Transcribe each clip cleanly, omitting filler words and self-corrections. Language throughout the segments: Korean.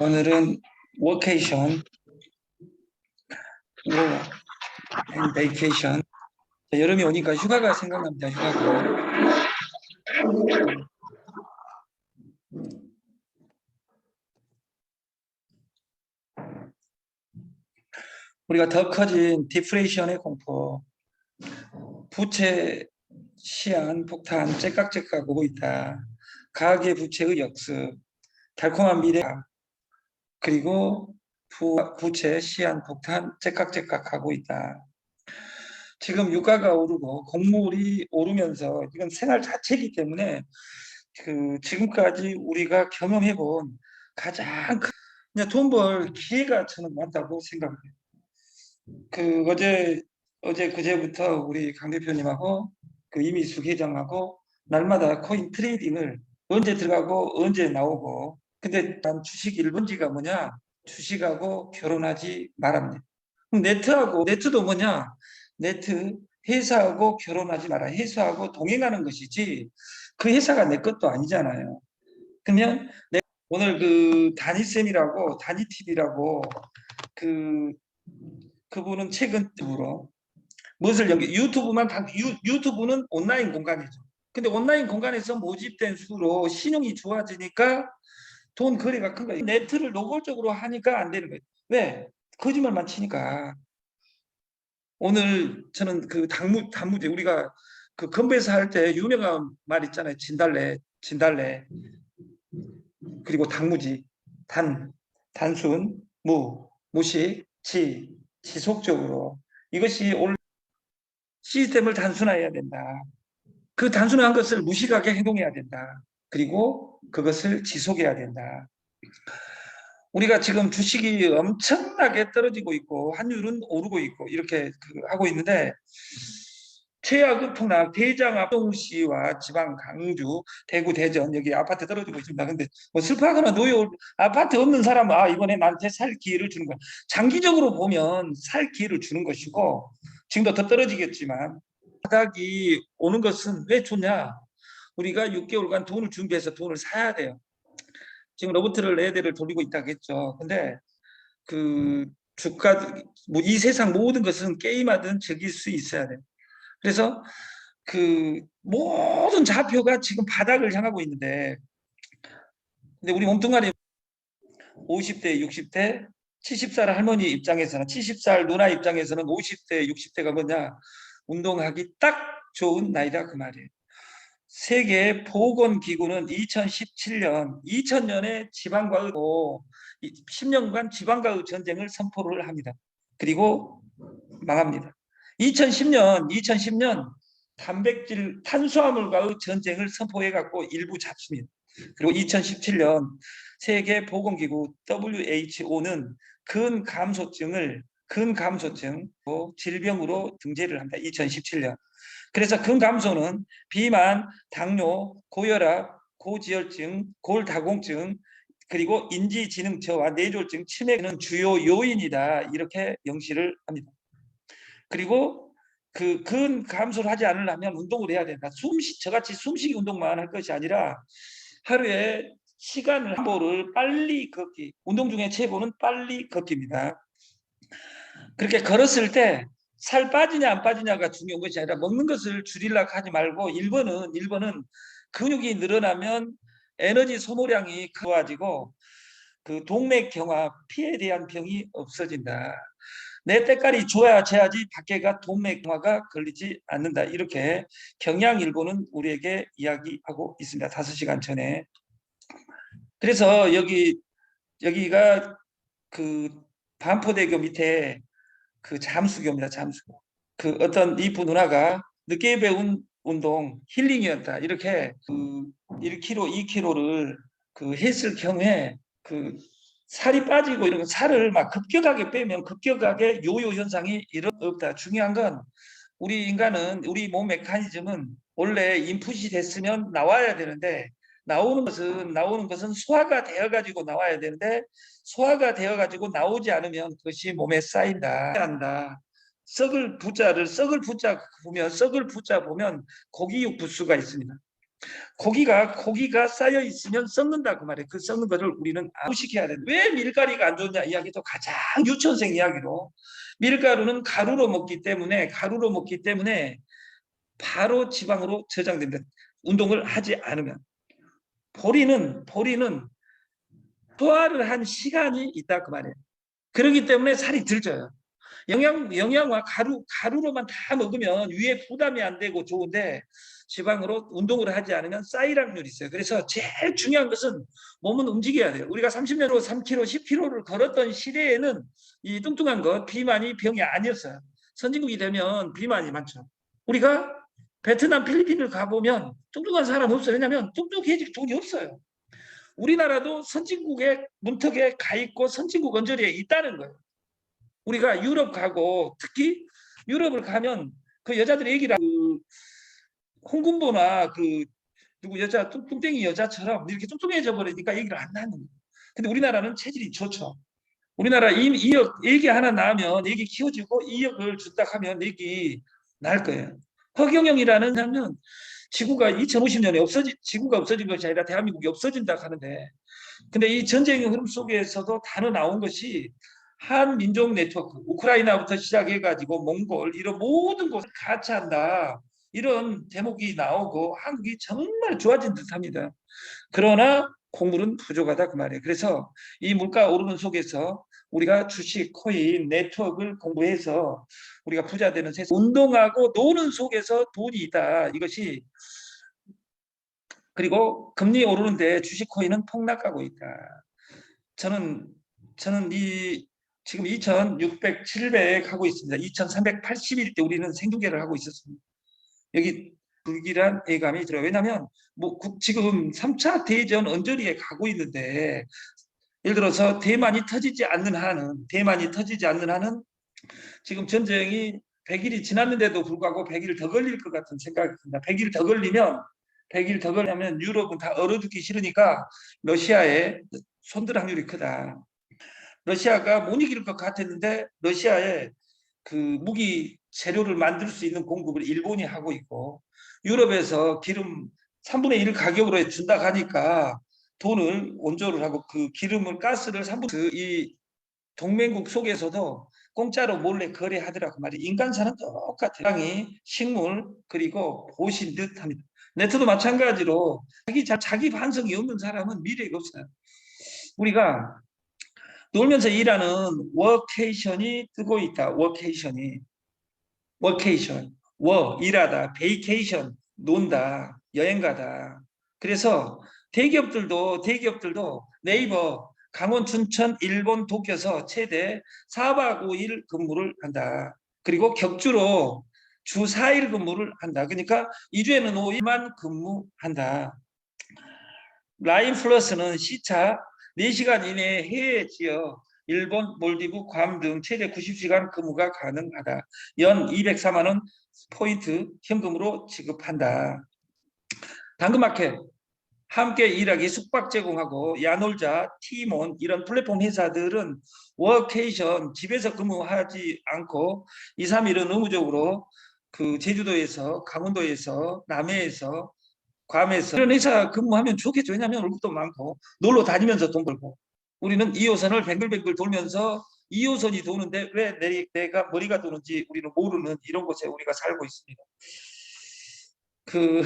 오늘은 워케이션, 앤 베이케이션. 여름이 오니까 휴가가 생각납니다. 휴가가. 우리가 더 커진 디플레이션의 공포, 부채 시한 폭탄 째깍째깍 오고 있다. 가계 부채의 역습, 달콤한 미래, 그리고 부채 시한 폭탄 째깍째깍 하고 있다. 지금 유가가 오르고 곡물이 오르면서 이건 생활 자체이기 때문에 지금까지 우리가 경험해본 가장 큰 돈 벌 기회가 저는 많다고 생각해요. 어제 그제부터 우리 강 대표님하고 이미숙 회장하고 날마다 코인 트레이딩을 언제 들어가고 언제 나오고, 근데 난 주식 1번지가 뭐냐? 주식하고 결혼하지 말합니다. 그럼 네트도 뭐냐? 네트 회사하고 결혼하지 마라. 회사하고 동행하는 것이지 그 회사가 내 것도 아니잖아요. 그러면 오늘 다니쌤이라고 다니TV라고 그 그분은 최근 으로 무엇을 유튜브는 온라인 공간이죠. 근데 온라인 공간에서 모집된 수로 신용이 좋아지니까 돈 거래가 큰 거예요. 네트를 노골적으로 하니까 안 되는 거예요. 왜? 거짓말만 치니까. 오늘 저는 단무지 우리가 건배사 할 때 유명한 말 있잖아요. 진달래. 그리고 단무지. 단순, 무식, 지속적으로. 이것이 시스템을 단순화해야 된다. 그 단순한 것을 무식하게 행동해야 된다. 그리고 그것을 지속해야 된다. 우리가 지금 주식이 엄청나게 떨어지고 있고 환율은 오르고 있고 이렇게 하고 있는데, 최악의 폭락 대장 압동시와 지방 강주, 대구, 대전 여기 아파트 떨어지고 있습니다. 근데 뭐 슬퍼하거나 아파트 없는 사람은 이번에 나한테 살 기회를 주는 거야. 장기적으로 보면 살 기회를 주는 것이고, 지금도 더 떨어지겠지만 바닥이 오는 것은 왜 좋냐? 우리가 6개월간 돈을 준비해서 돈을 사야 돼요. 지금 로버트를 4대를 돌리고 있다고 했죠. 근데 주가, 이 세상 모든 것은 게임하든 즐길 수 있어야 돼요. 그래서 모든 좌표가 지금 바닥을 향하고 있는데, 근데 우리 몸뚱아리 50대, 60대, 70살 할머니 입장에서는, 70살 누나 입장에서는 50대, 60대가 뭐냐? 운동하기 딱 좋은 나이다 그 말이에요. 세계 보건기구는 2000년에 지방과의 10년간 지방과의 전쟁을 선포를 합니다. 그리고 망합니다. 2010년 단백질 탄수화물과의 전쟁을 선포해갖고 일부 잡습니다. 그리고 2017년 세계보건기구 WHO는 근감소증 질병으로 등재를 합니다. 2017년. 그래서 근감소는 비만, 당뇨, 고혈압, 고지혈증, 골다공증, 그리고 인지지능 저하, 뇌졸중, 치매는 주요 요인이다. 이렇게 명시를 합니다. 그리고 근감소를 하지 않으려면 운동을 해야 된다. 저같이 숨쉬기 운동만 할 것이 아니라 하루에 시간을 한보를 빨리 걷기. 운동 중에 최고는 빨리 걷기입니다. 그렇게 걸었을 때 살 빠지냐 안 빠지냐가 중요한 것이 아니라 먹는 것을 줄이려고 하지 말고 1번은 근육이 늘어나면 에너지 소모량이 좋아지고 동맥경화, 피에 대한 병이 없어진다. 내 때깔이 좋아져야지 밖에가 동맥경화가 걸리지 않는다. 이렇게 경향일보는 우리에게 이야기하고 있습니다. 5시간 전에. 그래서 여기가 반포대교 밑에 잠수교입니다. 잠수교. 어떤 이쁜 누나가 늦게 배운 운동 힐링이었다. 이렇게 1kg, 2kg를 했을 경우에 살이 빠지고 이런 살을 막 급격하게 빼면 급격하게 요요 현상이 없다. 중요한 건 우리 인간은, 우리 몸 메커니즘은 원래 인풋이 됐으면 나와야 되는데, 나오는 것은 소화가 되어 가지고 나와야 되는데, 소화가 되어 가지고 나오지 않으면 그것이 몸에 쌓인다. 썩을 부자 보면 고기육 부수가 있습니다. 고기가 쌓여 있으면 썩는다 그 말이에요. 그 썩는 것을 우리는 아웃시켜야 된다. 왜 밀가루가 안 좋냐 이야기도 가장 유치원생 이야기로 밀가루는 가루로 먹기 때문에 바로 지방으로 저장됩니다. 운동을 하지 않으면. 보리는 소화를 한 시간이 있다 그 말이에요. 그렇기 때문에 살이 덜 쪄요. 영양과 가루로만 다 먹으면 위에 부담이 안 되고 좋은데 지방으로 운동을 하지 않으면 쌓일 확률이 있어요. 그래서 제일 중요한 것은 몸은 움직여야 돼요. 우리가 30년으로 3kg, 10kg를 걸었던 시대에는 이 뚱뚱한 것, 비만이 병이 아니었어요. 선진국이 되면 비만이 많죠. 우리가 베트남, 필리핀을 가보면 뚱뚱한 사람 없어요. 왜냐하면 뚱뚱해질 돈이 없어요. 우리나라도 선진국의 문턱에 가 있고 선진국 언저리에 있다는 거예요. 우리가 유럽 가고 특히 유럽을 가면 그 여자들의 얘기를 홍금보나 그 누구 여자 뚱땡이 여자처럼 이렇게 뚱뚱해져 버리니까 얘기를 안 하는 거예요. 근데 우리나라는 체질이 좋죠. 우리나라 애기 하나 낳으면 애기 키워지고 2억을 준다 하면 애기 낳을 거예요. 허경영이라는 하면 지구가 2050년에 지구가 없어진 것이 아니라 대한민국이 없어진다 하는데 근데 이 전쟁의 흐름 속에서도 단어 나온 것이 한민족 네트워크, 우크라이나부터 시작해가지고 몽골 이런 모든 곳을 같이 한다. 이런 대목이 나오고 한국이 정말 좋아진 듯합니다. 그러나 곡물은 부족하다 그 말이에요. 그래서 이 물가 오르는 속에서 우리가 주식, 코인, 네트워크를 공부해서 우리가 부자 되는 세상, 운동하고 노는 속에서 돈이 있다. 이것이 그리고 금리 오르는데 주식, 코인은 폭락하고 있다. 저는 지금 2,600, 700 하고 있습니다. 2,380일 때 우리는 생중계를 하고 있었습니다. 여기 불길한 예감이 들어요. 왜냐하면 지금 3차 대전 언저리에 가고 있는데 예를 들어서 대만이 터지지 않는 한은 지금 전쟁이 100일이 지났는데도 불구하고 100일 더 걸릴 것 같은 생각이 듭니다. 100일 더 걸리면 유럽은 다 얼어 죽기 싫으니까 러시아에 손들 확률이 크다. 러시아가 못 이길 것 같았는데 러시아에 그 무기 재료를 만들 수 있는 공급을 일본이 하고 있고 유럽에서 기름 3분의 1 가격으로 준다 하니까 돈을 온조를 하고 그 기름을 가스를 3분의 1이 동맹국 속에서도 공짜로 몰래 거래하더라고 말이에요. 인간사는 똑같아요. 땅이 식물 그리고 보신 듯 합니다. 네트도 마찬가지로 자기 반성이 없는 사람은 미래가 없어요. 우리가 놀면서 일하는 워케이션이 뜨고 있다. 워케이션, 일하다, 베이케이션, 논다, 여행가다. 그래서 대기업들도 네이버, 강원, 춘천, 일본, 도쿄에서 최대 4박 5일 근무를 한다. 그리고 격주로 주 4일 근무를 한다. 그러니까 2주에는 5일만 근무한다. 라인 플러스는 시차 4시간 이내에 해외 지역, 일본, 몰디브, 괌 등 최대 90시간 근무가 가능하다. 연 204만 원 포인트 현금으로 지급한다. 당근마켓 함께 일하기 숙박 제공하고 야놀자, 티몬 이런 플랫폼 회사들은 워케이션 집에서 근무하지 않고 2, 3일은 의무적으로 그 제주도에서 강원도에서 남해에서 괌에서 이런 회사 근무하면 좋겠죠. 왜냐하면 월급도 많고 놀러 다니면서 돈 벌고 우리는 2호선을 뱅글뱅글 돌면서 2호선이 도는데 왜 내가 머리가 도는지 우리는 모르는 이런 곳에 우리가 살고 있습니다. 그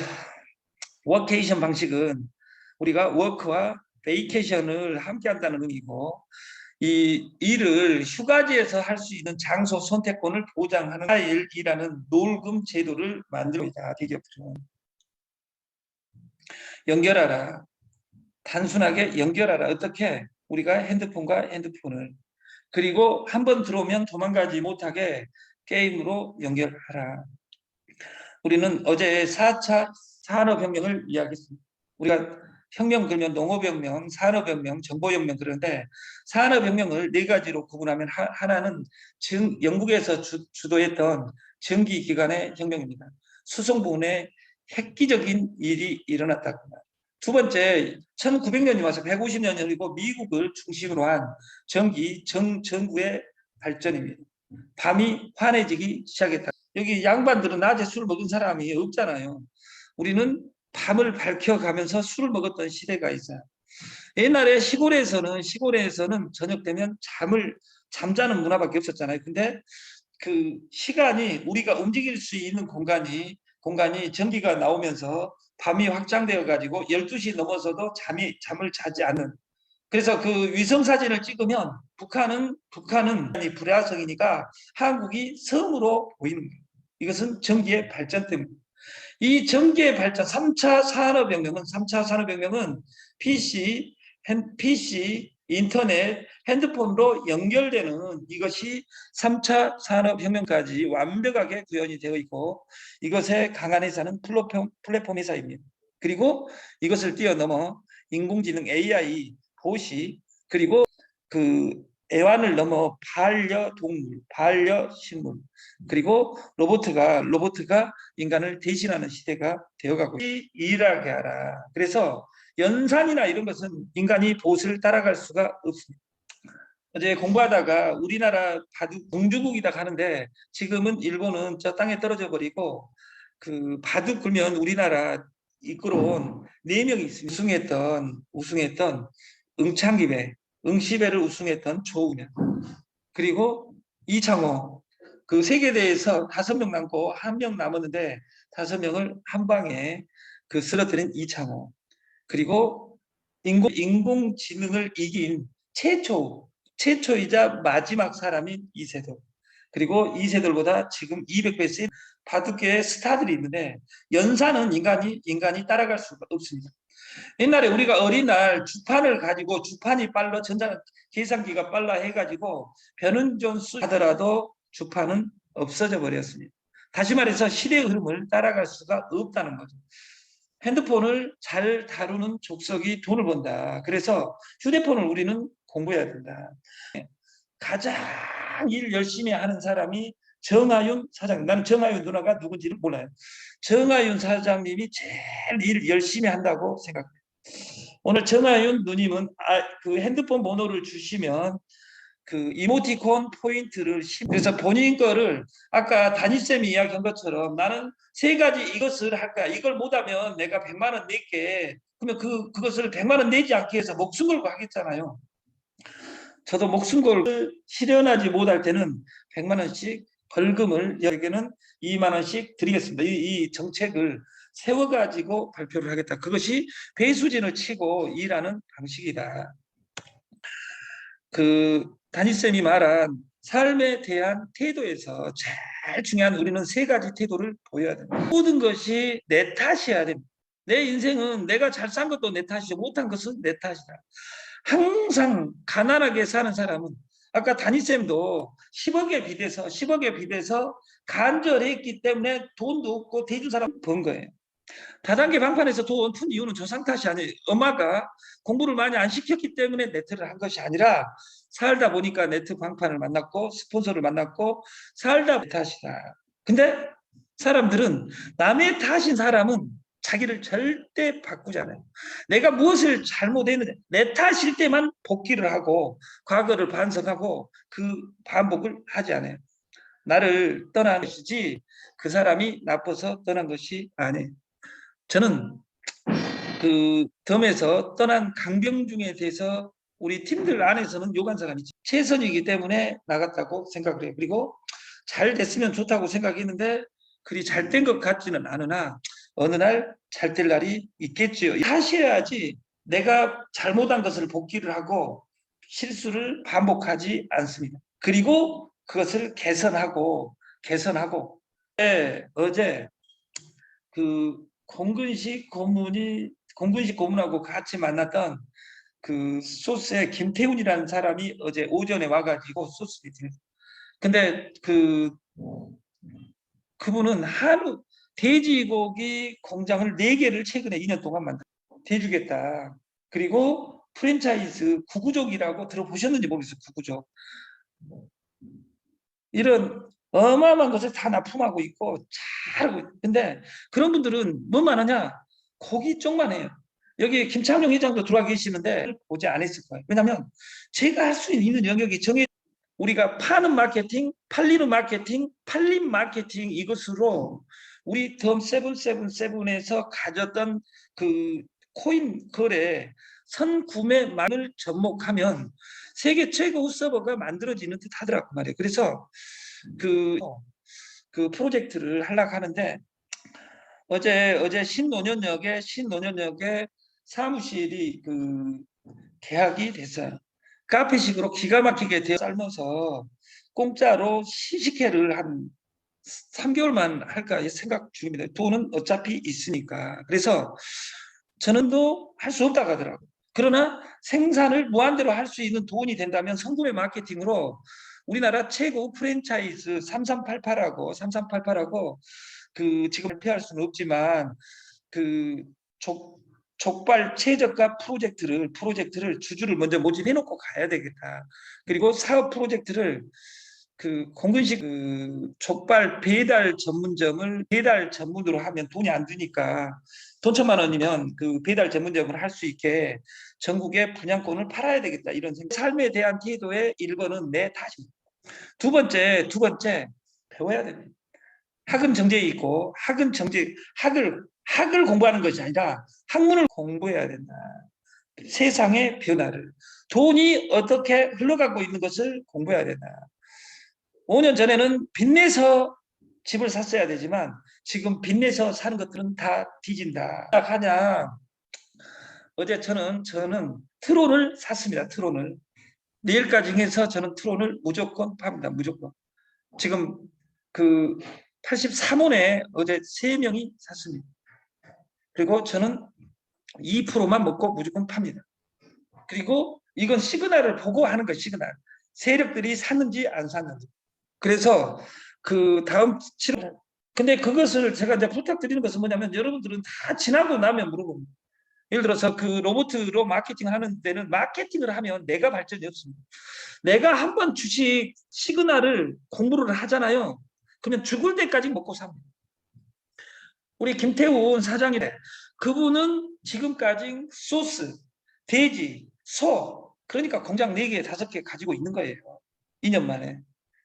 워케이션 방식은 우리가 워크와 베이케이션을 함께 한다는 의미고 이 일을 휴가지에서 할 수 있는 장소 선택권을 보장하는 4일이라는 놀금 제도를 만듭니다. 대기업들은. 연결하라. 단순하게 연결하라. 어떻게? 우리가 핸드폰과 핸드폰을 그리고 한번 들어오면 도망가지 못하게 게임으로 연결하라. 우리는 어제 4차 산업혁명을 이야기했습니다. 우리가 혁명 그러면 농업혁명, 산업혁명, 정보혁명 그런데 산업혁명을 네 가지로 구분하면 하나는 영국에서 주도했던 전기기관의 혁명입니다. 수송부문에 획기적인 일이 일어났다고 합니다. 두 번째, 1900년이 와서 150년이 흐르고 미국을 중심으로 한 전구의 발전입니다. 밤이 환해지기 시작했다. 여기 양반들은 낮에 술 먹은 사람이 없잖아요. 우리는 밤을 밝혀가면서 술을 먹었던 시대가 있어요. 옛날에 시골에서는 저녁 되면 잠자는 문화밖에 없었잖아요. 근데 그 시간이 우리가 움직일 수 있는 공간이 전기가 나오면서 밤이 확장되어 가지고 12시 넘어서도 잠을 자지 않는. 그래서 그 위성 사진을 찍으면 북한은 불야성이니까 한국이 섬으로 보이는 거예요. 이것은 전기의 발전 때문입니다. 이 전기의 발전, 3차 산업혁명은 PC, 인터넷, 핸드폰으로 연결되는 이것이 3차 산업혁명까지 완벽하게 구현이 되어 있고 이것의 강한 회사는 플랫폼 회사입니다. 그리고 이것을 뛰어넘어 인공지능 AI, 도시, 그리고 그 애완을 넘어 반려동물, 반려식물, 그리고 로봇가 인간을 대신하는 시대가 되어가고 일하게 하라. 그래서 연산이나 이런 것은 인간이 보스를 따라갈 수가 없습니다. 어제 공부하다가 우리나라 바둑 공주국이다 하는데 지금은 일본은 저 땅에 떨어져 버리고 그 바둑 굴면 우리나라 이끌어온 4명이 있습니다. 우승했던 응창기배, 응시배를 우승했던 조은현, 그리고 이창호. 그 세계대회에서 5명 남고 1명 남았는데 5명을 한 방에 그 쓰러뜨린 이창호. 그리고 인공지능을 이긴 최초이자 마지막 사람인 이세돌. 그리고 이세돌보다 지금 200배 센 바둑계의 스타들이 있는데 연산은 인간이 따라갈 수가 없습니다. 옛날에 우리가 어린 날 주판을 가지고 주판이 빨라 계산기가 빨라 해가지고 변은존수 하더라도 주판은 없어져 버렸습니다. 다시 말해서 시대의 흐름을 따라갈 수가 없다는 거죠. 핸드폰을 잘 다루는 족속이 돈을 번다. 그래서 휴대폰을 우리는 공부해야 된다. 가장 일 열심히 하는 사람이 정아윤 사장님. 나는 정아윤 누나가 누군지를 몰라요. 정아윤 사장님이 제일 일 열심히 한다고 생각해요. 오늘 정아윤 누님은 그 핸드폰 번호를 주시면 그 이모티콘 포인트를 그래서 본인 거를 아까 담임쌤이 이야기한 것처럼 나는 3가지 이것을 할 거야. 이걸 못하면 내가 100만 원 낼게. 그러면 그것을 100만 원 내지 않기 위해서 목숨 걸고 하겠잖아요. 저도 목숨 걸고 실현하지 못할 때는 100만 원씩 벌금을 여기는 2만 원씩 드리겠습니다. 이 정책을 세워가지고 발표를 하겠다. 그것이 배수진을 치고 일하는 방식이다. 그 담임쌤이 말한 삶에 대한 태도에서 제일 중요한 우리는 3가지 태도를 보여야 됩니다. 모든 것이 내 탓이어야 됩니다. 내 인생은 내가 잘 산 것도 내 탓이고 못한 것은 내 탓이다. 항상 가난하게 사는 사람은 아까 담임쌤도 10억에 비대서 간절했기 때문에 돈도 없고 대준 사람 번 거예요. 다단계 방판에서 돈 푼 이유는 조상 탓이 아니에요. 엄마가 공부를 많이 안 시켰기 때문에 네트를 한 것이 아니라 살다 보니까 네트 방판을 만났고 스폰서를 만났고 살다 탓이다. 근데 사람들은 남의 탓인 사람은 자기를 절대 바꾸지 않아요. 내가 무엇을 잘못했는지 내 탓일 때만 복귀를 하고 과거를 반성하고 그 반복을 하지 않아요. 나를 떠난 것이지 그 사람이 나빠서 떠난 것이 아니에요. 저는 그 덤에서 떠난 강병중에 대해서 우리 팀들 안에서는 욕한 사람이 최선이기 때문에 나갔다고 생각을 해요. 그리고 잘 됐으면 좋다고 생각했는데 그리 잘 된 것 같지는 않으나 어느 날 잘 될 날이 있겠지요. 하셔야지 내가 잘못한 것을 복기를 하고 실수를 반복하지 않습니다. 그리고 그것을 개선하고 네, 어제 그 공근식 고문하고 같이 만났던 그 소스의 김태훈이라는 사람이 어제 오전에 와가지고 소스 미팅을. 근데 그분은 한우 돼지고기 공장을 4개를 최근에 2년 동안 대주겠다. 그리고 프랜차이즈 구구족이라고 들어보셨는지 모르겠어요. 구구족. 이런 어마어마한 것을 다 납품하고 있고 잘하고 있고. 근데 그런 분들은 뭐만 하냐? 고기 쪽만 해요. 여기 김창룡 회장도 들어와 계시는데 보지 않았을 거예요. 왜냐하면 제가 할 수 있는 영역이 우리가 파는 마케팅, 팔리는 마케팅, 팔린 마케팅 이것으로 우리 덤 777에서 가졌던 그 코인 거래 선구매망을 접목하면 세계 최고 서버가 만들어지는 듯 하더라고 말이에요. 그래서 그 프로젝트를 하려고 하는데 어제 신논현역에 사무실이 계약이 됐어요. 카페식으로 기가 막히게 삶아서 공짜로 시식회를 한 3개월만 할까 생각 중입니다. 돈은 어차피 있으니까. 그래서 저는 또 할 수 없다고 하더라고요. 그러나 생산을 무한대로 할 수 있는 돈이 된다면 성금의 마케팅으로 우리나라 최고 프랜차이즈 3388하고 지금 발표할 수는 없지만 그 족발 최저가 프로젝트를 주주를 먼저 모집해 놓고 가야 되겠다. 그리고 사업 프로젝트를 공근식 족발 배달 전문점을 배달 전문으로 하면 돈이 안 드니까 돈 1,000만 원이면 배달 전문점을 할 수 있게 전국에 분양권을 팔아야 되겠다 이런 생각. 삶에 대한 태도의 1번은 내 다짐. 두 번째 배워야 됩니다. 학은 정제에 있고 학을 공부하는 것이 아니라 학문을 공부해야 된다. 세상의 변화를 돈이 어떻게 흘러가고 있는 것을 공부해야 된다. 5년 전에는 빚내서 집을 샀어야 되지만 지금 빚내서 사는 것들은 다 뒤진다. 하냐? 어제 저는 트론을 샀습니다. 트론을 내일까지 해서 저는 트론을 무조건 팝니다. 무조건. 지금 83원에 어제 3명이 샀습니다. 그리고 저는 2%만 먹고 무조건 팝니다. 그리고 이건 시그널을 보고 하는 거예요. 시그널. 세력들이 샀는지 안 샀는지. 그래서 다음 7월 근데 그것을 제가 이제 부탁드리는 것은 뭐냐면 여러분들은 다 지나고 나면 물어봅니다. 예를 들어서 로봇으로 마케팅을 하는 데는 마케팅을 하면 내가 발전이 없습니다. 내가 한번 주식 시그널을 공부를 하잖아요. 그러면 죽을 때까지 먹고 삽니다. 우리 김태훈 사장이래. 그분은 지금까지 소스, 돼지, 소 그러니까 공장 4개, 5개 가지고 있는 거예요. 2년 만에.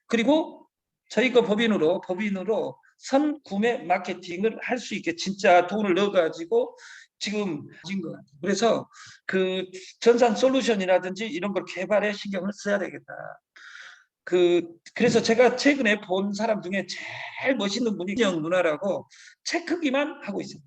그리고 저희 거 법인으로 선구매 마케팅을 할 수 있게 진짜 돈을 넣어가지고 지금 가진 것 같아요. 그래서 전산 솔루션이라든지 이런 걸 개발에 신경을 써야 되겠다. 그래서 제가 최근에 본 사람 중에 제일 멋있는 분이 김영 누나라고 체크기만 하고 있어요.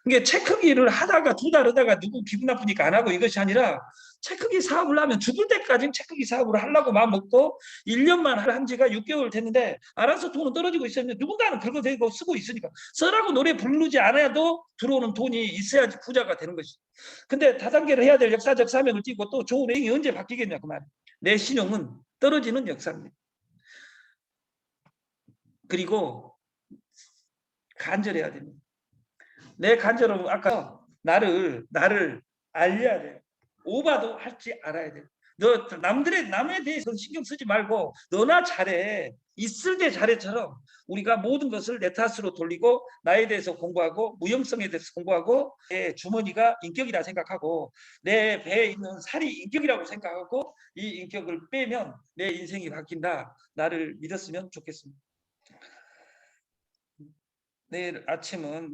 이게 체크기를 하다가 2달 하다가 누구 기분 나쁘니까 안 하고 이것이 아니라 체크기 사업을 하면 죽을 때까지 체크기 사업을 하려고 마음 먹고 1년만 한 지가 6개월 됐는데 알아서 돈은 떨어지고 있었는데 누군가는 긁어대고 쓰고 있으니까 써라고 노래 부르지 않아도 들어오는 돈이 있어야지 부자가 되는 것이죠. 근데 다단계를 해야 될 역사적 사명을 띠고 또 좋은 행위 언제 바뀌겠냐 그 말이에요. 내 신용은 떨어지는 역사입니다. 그리고 간절해야 됩니다. 내 간절함은 아까 나를 알려야 돼요. 오바도 할 줄 알아야 돼요. 너 남에 대해서 신경 쓰지 말고 너나 잘해. 있을 때 잘해처럼 우리가 모든 것을 내 탓으로 돌리고 나에 대해서 공부하고 무용성에 대해서 공부하고 내 주머니가 인격이라 생각하고 내 배에 있는 살이 인격이라고 생각하고 이 인격을 빼면 내 인생이 바뀐다. 나를 믿었으면 좋겠습니다. 내일 아침은